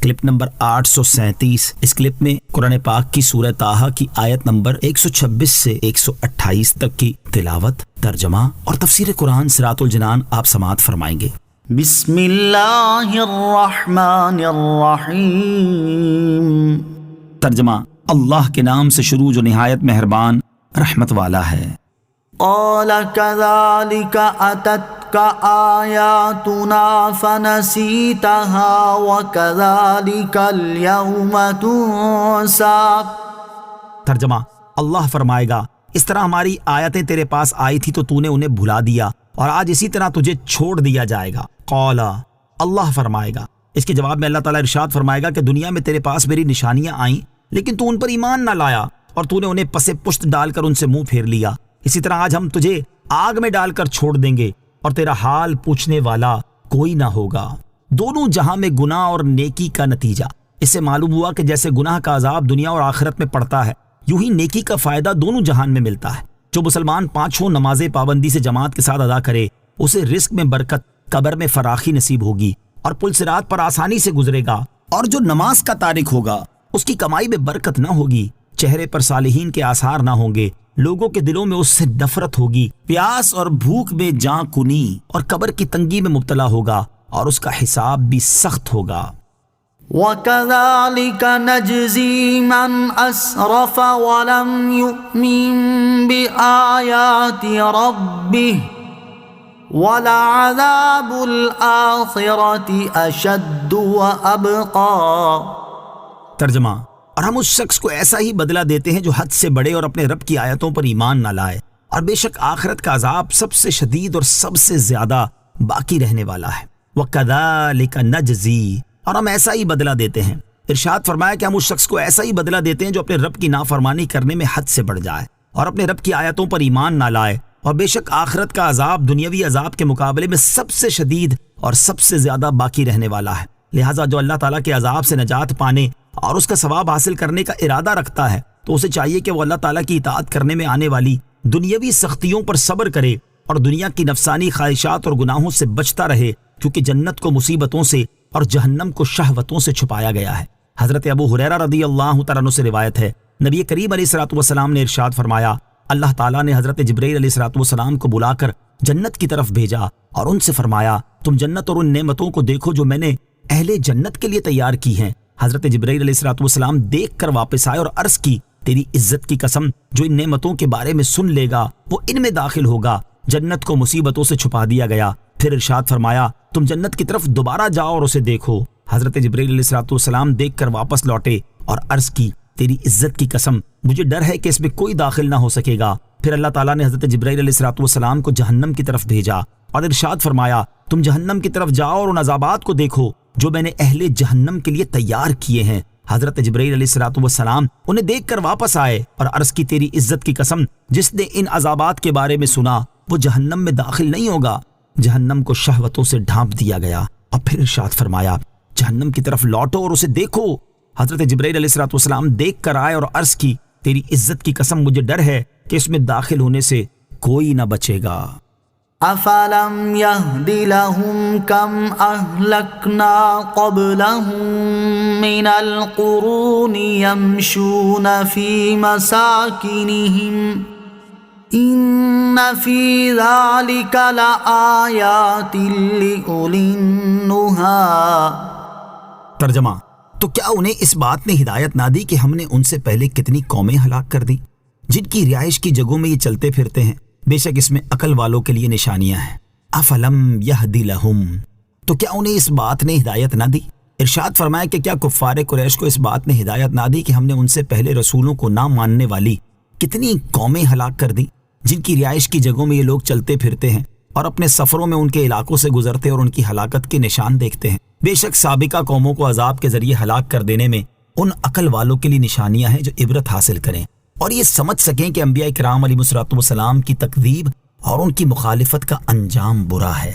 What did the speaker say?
Clip number 837۔ اس clip میں قرآن پاک کی سورہ طٰہٰ کی آیت نمبر 126 سے 128 تک کی تلاوت، ترجمہ اور تفسیر قرآن صراط الجنان آپ سماعت فرمائیں گے۔ بسم اللہ الرحمن الرحیم۔ ترجمہ: اللہ کے نام سے شروع جو نہایت مہربان رحمت والا ہے۔ قال كذلك أتتك آياتنا فنسيتها وكذلك اليوم تنسى۔ ترجمہ: اللہ فرمائے گا، اس طرح ہماری آیتیں تیرے پاس آئی تھی تو تو نے انہیں بھلا دیا اور آج اسی طرح تجھے چھوڑ دیا جائے گا۔ قال، اللہ فرمائے گا۔ اس کے جواب میں اللہ تعالیٰ ارشاد فرمائے گا کہ دنیا میں تیرے پاس میری نشانیاں آئیں لیکن تو ان پر ایمان نہ لایا اور تو نے انہیں پس پشت ڈال کر ان سے منہ پھیر لیا۔ اسی طرح آج ہم تجھے آگ میں ڈال کر چھوڑ دیں گے اور تیرا حال پوچھنے والا کوئی نہ ہوگا۔ دونوں جہاں میں گناہ اور نیکی کا نتیجہ۔ اس سے معلوم ہوا کہ جیسے گناہ کا عذاب دنیا اور آخرت میں پڑتا ہے، یوں ہی نیکی کا فائدہ دونوں جہان میں ملتا ہے۔ جو مسلمان پانچوں نمازیں پابندی سے جماعت کے ساتھ ادا کرے، اسے رزق میں برکت، قبر میں فراخی نصیب ہوگی اور پل صراط پر آسانی سے گزرے گا، اور جو نماز کا تارک ہوگا اس کی کمائی میں برکت نہ ہوگی، چہرے پر صالحین کے آثار نہ ہوں گے، لوگوں کے دلوں میں اس سے نفرت ہوگی، پیاس اور بھوک میں جاں کنی اور قبر کی تنگی میں مبتلا ہوگا اور اس کا حساب بھی سخت ہوگا۔ وَكَذَلِكَ نَجْزِي مَنْ أَسْرَفَ وَلَمْ يُؤْمِنْ بِآيَاتِ رَبِّهِ وَلَعَذَابُ الْآخِرَةِ أَشَدُّ وَأَبْقَى۔ ترجمہ: اور ہم اس شخص کو ایسا ہی بدلہ دیتے ہیں جو حد سے بڑے اور اپنے رب کی آیتوں پر ایمان نہ لائے، اور بے شک آخرت کا عذاب سب سے شدید اور سب سے زیادہ باقی رہنے والا ہے۔ وَكَذَلِكَ نَجْزِي، اور ہم ایسا ہی بدلہ دیتے ہیں۔ ارشاد فرمایا کہ ہم اس شخص کو ایسا ہی بدلہ دیتے ہیں جو اپنے رب کی نافرمانی کرنے میں حد سے بڑھ جائے اور اپنے رب کی آیتوں پر ایمان نہ لائے، اور بے شک آخرت کا عذاب دنیاوی عذاب کے مقابلے میں سب سے شدید اور سب سے زیادہ باقی رہنے والا ہے۔ لہٰذا جو اللہ تعالیٰ کے عذاب سے نجات پانے اور اس کا ثواب حاصل کرنے کا ارادہ رکھتا ہے تو اسے چاہیے کہ وہ اللہ تعالیٰ کی اطاعت کرنے میں آنے والی دنیاوی سختیوں پر صبر کرے اور دنیا کی نفسانی خواہشات اور گناہوں سے بچتا رہے، کیونکہ جنت کو مصیبتوں سے اور جہنم کو شہوتوں سے چھپایا گیا ہے۔ حضرت ابو ہریرہ رضی اللہ تعالیٰ عنہ سے روایت ہے، نبی کریم علیہ الصلوۃ والسلام نے ارشاد فرمایا، اللہ تعالیٰ نے حضرت جبرائیل علیہ الصلوۃ والسلام کو بلا کر جنت کی طرف بھیجا اور ان سے فرمایا، تم جنت اور ان نعمتوں کو دیکھو جو میں نے اہل جنت کے لیے تیار کی ہیں۔ حضرت جبرائیل علیہ الصلوۃ والسلام دیکھ کر واپس آئے اور عرض کی، تیری عزت کی قسم، جو ان نعمتوں کے بارے میں سن لے گا وہ ان میں داخل ہوگا۔ جنت کو مصیبتوں سے چھپا دیا گیا۔ پھر ارشاد فرمایا، تم جنت کی طرف دوبارہ جاؤ اور اسے دیکھو۔ حضرت جبرائیل علیہ الصلوۃ والسلام دیکھ کر واپس لوٹے اور عرض کی، تیری عزت کی قسم، مجھے ڈر ہے کہ اس میں کوئی داخل نہ ہو سکے گا۔ پھر اللہ تعالیٰ نے حضرت جبرائیل علیہ الصلوۃ والسلام کو جہنم کی طرف بھیجا اور ارشاد فرمایا، تم جہنم کی طرف جاؤ اور ان عذابات کو دیکھو جو میں نے اہل جہنم کے لیے تیار کیے ہیں۔ حضرت جبرائیل علیہ الصلوۃ والسلام انہیں دیکھ کر واپس آئے اور عرض کی، تیری عزت کی قسم، جس نے ان عذابات کے بارے میں سنا وہ جہنم میں داخل نہیں ہوگا۔ جہنم کو شہوتوں سے ڈھانپ دیا گیا اور پھر ارشاد فرمایا، جہنم کی طرف لوٹو اور اسے دیکھو۔ حضرت جبرائیل علیہ الصلوۃ والسلام دیکھ کر آئے اور عرض کی، تیری عزت کی قسم، مجھے ڈر ہے کہ اس میں داخل ہونے سے کوئی نہ بچے گا۔ أَفَلَمْ يَهْدِ لَهُمْ كَمْ أَهْلَكْنَا قَبْلَهُمْ مِنَ الْقُرُونِ يَمْشُونَ فِي مَسَاكِنِهِمْ إِنَّ فِي ذَلِكَ لَآيَاتٍ لِأُولِي النُّهَىٰ۔ ترجمہ: تو کیا انہیں اس بات نے ہدایت نہ دی کہ ہم نے ان سے پہلے کتنی قومیں ہلاک کر دی جن کی رہائش کی جگہوں میں یہ چلتے پھرتے ہیں؟ بے شک اس میں عقل والوں کے لیے نشانیاں ہیں۔ افلم یہدی لہم، تو کیا انہیں اس بات نے ہدایت نہ دی؟ ارشاد فرمایا کہ کیا کفار قریش کو اس بات نے ہدایت نہ دی کہ ہم نے ان سے پہلے رسولوں کو نہ ماننے والی کتنی قومیں ہلاک کر دی جن کی رہائش کی جگہوں میں یہ لوگ چلتے پھرتے ہیں اور اپنے سفروں میں ان کے علاقوں سے گزرتے اور ان کی ہلاکت کے نشان دیکھتے ہیں۔ بے شک سابقہ قوموں کو عذاب کے ذریعے ہلاک کر دینے میں ان عقل والوں کے لیے نشانیاں ہیں جو عبرت حاصل کریں اور یہ سمجھ سکیں کہ انبیاء کرام علیہ الصلوۃ والسلام کی تکذیب اور ان کی مخالفت کا انجام برا ہے۔